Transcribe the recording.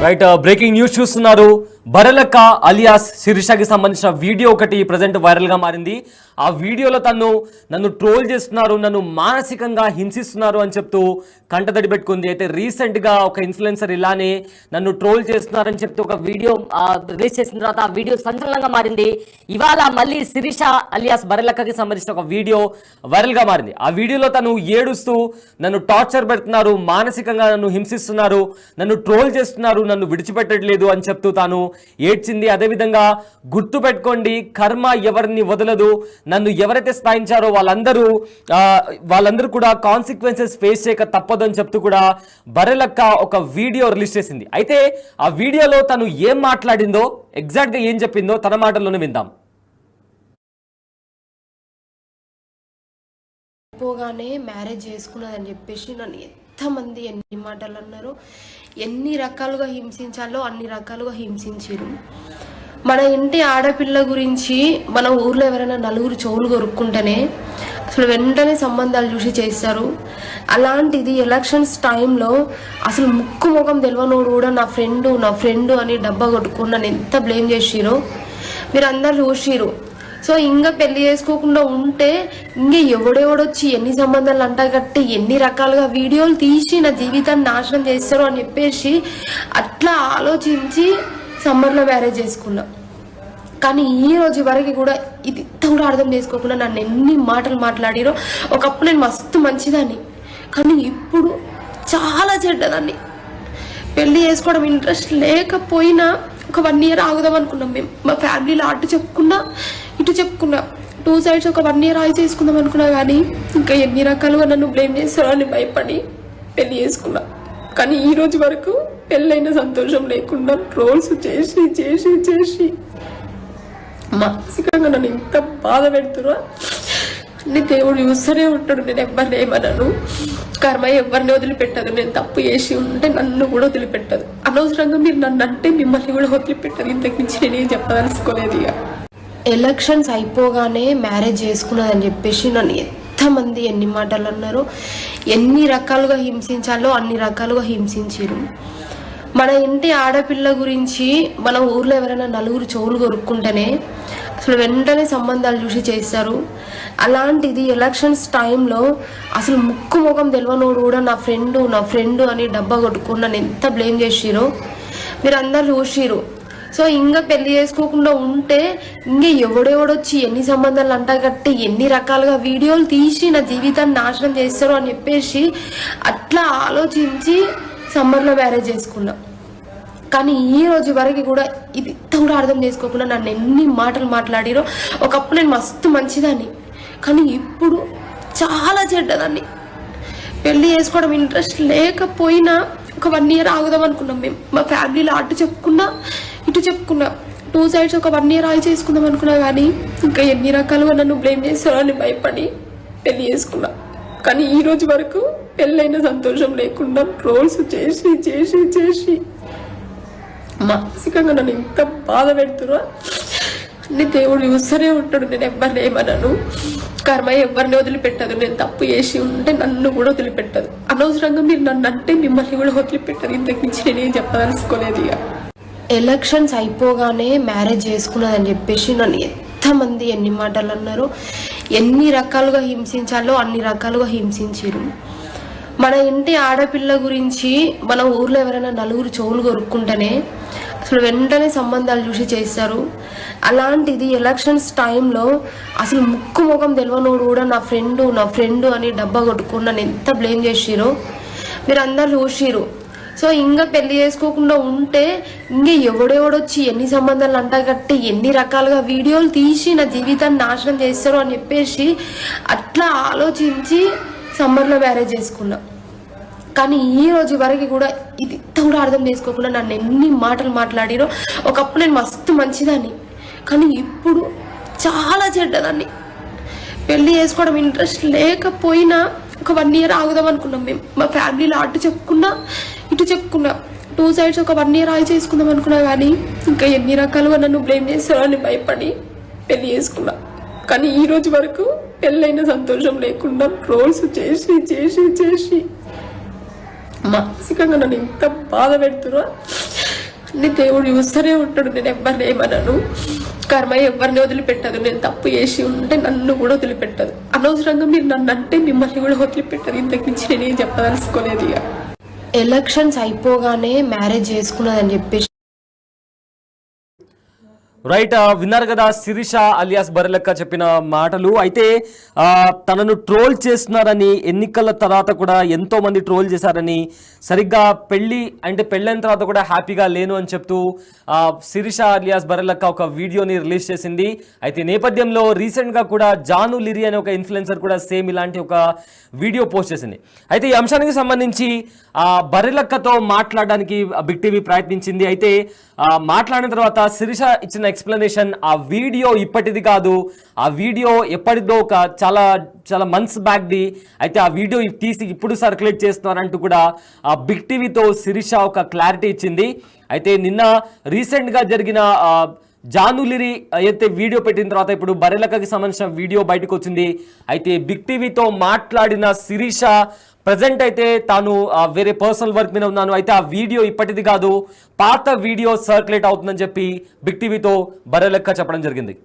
Right breaking news చూస్తున్నారు. బరలక్క alias శిరీషకి సంబంధించిన video ఒకటి ప్రజెంట్ వైరల్ గా మారింది. ఆ వీడియోలో నన్ను ట్రోల్ చేస్తున్నారు, నన్ను మానసికంగా హింసిస్తున్నారు అని చెప్తూ కంటతడి పెట్టుకుంది. అయితే రీసెంట్ గా ఒక ఇన్ఫ్లుయెన్సర్ ఇలానే నన్ను ట్రోల్ చేస్తున్నారని చెప్తూ ఒక వీడియో రిలీజ్ చేసిన తర్వాత ఆ వీడియో సంచలనంగా మారింది. ఇవాళ మళ్ళీ శిరీష అలియాస్ బరలక్కకి సంబంధించిన ఒక వీడియో వైరల్ గా మారింది. ఆ వీడియోలో తను ఏడుస్తూ నన్ను టార్చర్ పెడుతున్నారు, మానసికంగా నన్ను హింసిస్తున్నారు, నన్ను ట్రోల్ చేస్తున్నారు, నన్ను విడిచిపెట్టట్లేదు అని చెప్తూ తాను ఏడ్చింది. అదేవిధంగా గుర్తు పెట్టుకోండి, కర్మ ఎవరిని వదలదు, నన్ను ఎవరైతే స్థాయించారో వాళ్ళందరూ కూడా కాన్సిక్వెన్సెస్ ఫేస్ చేయక తప్పదు అని చెప్తూ కూడా బరలక్క ఒక వీడియో రిలీజ్ చేసింది. అయితే ఆ వీడియోలో తను ఏం మాట్లాడిందో, ఎగ్జాక్ట్ గా ఏం చెప్పిందో తన మాటల్లోనే విందాం. పోగానే మ్యారేజ్ చేసుకున్నదని చెప్పేసి నన్ను ఎంతమంది ఎన్ని మాటలు అన్నారు, ఎన్ని రకాలుగా హింసించాలో అన్ని రకాలుగా హింసించారు. మన ఇంటి ఆడపిల్ల గురించి మన ఊర్లో ఎవరైనా నలుగురు చెవులు కొరుక్కుంటేనే అసలు వెంటనే సంబంధాలు చూసి చేస్తారు. అలాంటిది ఎలక్షన్స్ టైంలో అసలు ముక్కు ముఖం తెలియనోడు కూడా నా ఫ్రెండ్ అని డబ్బా కొట్టుకుని నన్ను ఎంత బ్లేమ్ చేసిరో మీరు అందరు చూసిరు. సో ఇంకా పెళ్లి చేసుకోకుండా ఉంటే ఇంకా ఎవడెవడొచ్చి ఎన్ని సంబంధాలు అంటా కట్టి ఎన్ని రకాలుగా వీడియోలు తీసి నా జీవితాన్ని నాశనం చేస్తారు అని చెప్పేసి అట్లా ఆలోచించి సమ్మర్లో మ్యారేజ్ చేసుకున్నా. కానీ ఈ రోజు వరకు కూడా ఇది కూడా అర్థం చేసుకోకుండా నన్ను ఎన్ని మాటలు మాట్లాడిరో. ఒకప్పుడు నేను మస్తు మంచిదాన్ని, కానీ ఇప్పుడు చాలా చెడ్డదాన్ని. పెళ్లి చేసుకోవడం ఇంట్రెస్ట్ లేకపోయినా ఒక 1 year ఆగుదాం అనుకున్నాం మేము. మా ఫ్యామిలీలో అటు చెప్పుకున్నా ఇటు చెప్పుకున్నా, 2 sides ఒక 1 year ఆగి చేసుకుందాం అనుకున్నా. కానీ ఇంకా ఎన్ని రకాలుగా నన్ను బ్లేమ్ చేస్తారో అని భయపడి పెళ్లి చేసుకున్నా. కానీ ఈ రోజు వరకు పెళ్ళైన సంతోషం లేకుండా ట్రోల్స్ చేసి చేసి చేసి మానసికంగా నన్ను ఇంత బాధ పెడుతున్నా. అన్ని దేవుడు చూస్తూనే ఉంటాడు. నేను ఎవరిని ఏమన్నాను, కర్మ ఎవరిని వదిలిపెట్టదు. నేను తప్పు చేసి ఉంటే నన్ను కూడా వదిలిపెట్టదు. అనవసరంగా మీరు నన్ను అంటే మిమ్మల్ని కూడా వదిలిపెట్టదు. ఇంతకు మించి నేనేం చెప్పదలుచుకోలేదు. ఇక ఎలక్షన్స్ అయిపోగానే మ్యారేజ్ చేసుకున్నదని చెప్పేసి నన్ను ఎంతమంది ఎన్ని మాటలు అన్నారు, ఎన్ని రకాలుగా హింసించాలో అన్ని రకాలుగా హింసించారు. మన ఇంటి ఆడపిల్ల గురించి మన ఊర్లో ఎవరైనా నలుగురు చెవులు కొరుక్కుంటేనే అసలు వెంటనే సంబంధాలు చూసి చేస్తారు. అలాంటిది ఎలక్షన్స్ టైంలో అసలు ముక్కు ముఖం తెలియనోడు కూడా నా ఫ్రెండ్ అని డబ్బా కొట్టుకుని నన్ను ఎంత బ్లేమ్ చేసిరో మీరు అందరు చూసిరు. సో ఇంకా పెళ్లి చేసుకోకుండా ఉంటే ఇంకా ఎవడెవడొచ్చి ఎన్ని సంబంధాలు అంటా కట్టి ఎన్ని రకాలుగా వీడియోలు తీసి నా జీవితాన్ని నాశనం చేస్తారు అని చెప్పేసి అట్లా ఆలోచించి సమ్మర్లో మ్యారేజ్ చేసుకున్నా. కానీ ఈ రోజు వరకు కూడా ఇది కూడా అర్థం చేసుకోకుండా నన్ను ఎన్ని మాటలు మాట్లాడిరో. ఒకప్పుడు నేను మస్తు మంచిదాన్ని, కానీ ఇప్పుడు చాలా చెడ్డదాన్ని. పెళ్లి చేసుకోవడం ఇంట్రెస్ట్ లేకపోయినా ఒక 1 year ఆగుదాం అనుకున్నాం మేము. మా ఫ్యామిలీలో అటు చెప్పుకున్నా ఇటు చెప్పుకున్నా, 2 sides ఒక 1 year ఆగి చేసుకుందాం అనుకున్నా. కానీ ఇంకా ఎన్ని రకాలుగా నన్ను బ్లేమ్ చేస్తారో అని భయపడి పెళ్లి చేసుకున్నా. కానీ ఈ రోజు వరకు పెళ్ళైన సంతోషం లేకుండా ట్రోల్స్ చేసి చేసి చేసి మానసికంగా నన్ను ఇంత బాధ పెడుతున్నా. అన్ని దేవుడు చూస్తూనే ఉంటాడు. నేను ఎవరిని ఏమన్నాను, కర్మ ఎవరిని వదిలిపెట్టదు. నేను తప్పు చేసి ఉంటే నన్ను కూడా వదిలిపెట్టదు. అనవసరంగా మీరు నన్ను అంటే మిమ్మల్ని కూడా వదిలిపెట్టదు. ఇంతకు మించి నేనేం చెప్పదలుచుకోలేదు. ఇక ఎలక్షన్స్ అయిపోగానే మ్యారేజ్ చేసుకున్నదని చెప్పేసి నన్ను ఎంతమంది ఎన్ని మాటలు అన్నారు, ఎన్ని రకాలుగా హింసించాలో అన్ని రకాలుగా హింసించారు. మన ఇంటి ఆడపిల్ల గురించి మన ఊర్లో ఎవరైనా నలుగురు చెవులు కొరుక్కుంటేనే అసలు వెంటనే సంబంధాలు చూసి చేస్తారు. అలాంటిది ఎలక్షన్స్ టైంలో అసలు ముక్కు ముఖం తెలియనోడు కూడా నా ఫ్రెండ్ అని డబ్బా కొట్టుకుని నన్ను ఎంత బ్లేమ్ చేసిరో మీరు అందరు చూసిరు. సో ఇంకా పెళ్లి చేసుకోకుండా ఉంటే ఇంకా ఎవడెవడొచ్చి ఎన్ని సంబంధాలు అంటా కట్టి ఎన్ని రకాలుగా వీడియోలు తీసి నా జీవితాన్ని నాశనం చేస్తారు అని చెప్పేసి అట్లా ఆలోచించి సమ్మర్లో మ్యారేజ్ చేసుకున్నా. కానీ ఈ రోజు వరకు కూడా ఇది కూడా అర్థం చేసుకోకుండా నన్ను ఎన్ని మాటలు మాట్లాడిరో. ఒకప్పుడు నేను మస్తు మంచిదాన్ని, కానీ ఇప్పుడు చాలా చెడ్డదాన్ని. పెళ్లి చేసుకోవడం ఇంట్రెస్ట్ లేకపోయినా ఒక 1 year ఆగుదాం అనుకున్నాం మేము. మా ఫ్యామిలీలో అటు చెప్పుకున్నా ఇటు చెప్పుకున్నా, 2 sides ఒక 1 year ఆగి చేసుకుందాం అనుకున్నా. కానీ ఇంకా ఎన్ని రకాలుగా నన్ను బ్లేమ్ చేస్తారో అని భయపడి పెళ్లి చేసుకున్నా. కానీ ఈ రోజు వరకు పెళ్ళైన సంతోషం లేకుండా ట్రోల్స్ చేసి చేసి చేసి మానసికంగా నన్ను ఇంత బాధ పెడుతున్నా. అన్ని దేవుడు చూస్తూనే ఉంటాడు. నేను ఎవరిని ఏమనను, కర్మ ఎవరిని వదిలిపెట్టదు. నేను తప్పు చేసి ఉంటే నన్ను కూడా వదిలిపెట్టదు. అనవసరంగా మీరు నన్ను అంటే మిమ్మల్ని కూడా వదిలిపెట్టదు. ఇంతకు మించి నేనేం చెప్పదలుచుకోలేదు. ఇక ఎలక్షన్స్ అయిపోగానే మ్యారేజ్ చేసుకున్నదని చెప్పేసి రైట్, విన్నారు కదా శిరీష అలియాస్ బర్రెలక్క చెప్పిన మాటలు. అయితే తనను ట్రోల్ చేస్తున్నారని, ఎన్నికల తర్వాత కూడా ఎంతో మంది ట్రోల్ చేశారని, సరిగ్గా పెళ్ళైన తర్వాత కూడా హ్యాపీగా లేను అని చెప్తూ శిరీష అలియాస్ బర్రెలక్క ఒక వీడియోని రిలీజ్ చేసింది. అయితే నేపథ్యంలో రీసెంట్గా కూడా జాను లిరి అనే ఒక ఇన్ఫ్లుయెన్సర్ కూడా సేమ్ ఇలాంటి ఒక వీడియో పోస్ట్ చేసింది. అయితే ఈ అంశానికి సంబంధించి బర్రెలక్కతో మాట్లాడడానికి బిగ్ టీవీ ప్రయత్నించింది. అయితే మాట్లాడిన తర్వాత శిరీష ఇచ్చిన ఎక్స్ప్లెనేషన్, ఆ వీడియో ఇప్పటిది కాదు, ఆ వీడియో ఎప్పటిదో ఒక చాలా చాలా మంత్స్ బ్యాక్ది. అయితే ఆ వీడియో తీసి ఇప్పుడు సర్క్యులేట్ చేస్తున్నారంటూ కూడా ఆ బిగ్ టీవీతో శిరీష ఒక క్లారిటీ ఇచ్చింది. అయితే నిన్న రీసెంట్గా జరిగిన జానులిరి అయితే వీడియో పెట్టిన తర్వాత ఇప్పుడు బర్రెలక్కకి సంబంధించిన వీడియో బయటకు వచ్చింది. అయితే బిగ్ టీవీతో మాట్లాడిన శిరీష ప్రజెంట్ అయితే తాను వేరే పర్సనల్ వర్క్ మీద ఉన్నాను, అయితే ఆ వీడియో ఇప్పటిది కాదు, పాత వీడియో సర్క్యులేట్ అవుతుందని చెప్పి బిగ్ టీవీతో బర్రెలక్క చెప్పడం జరిగింది.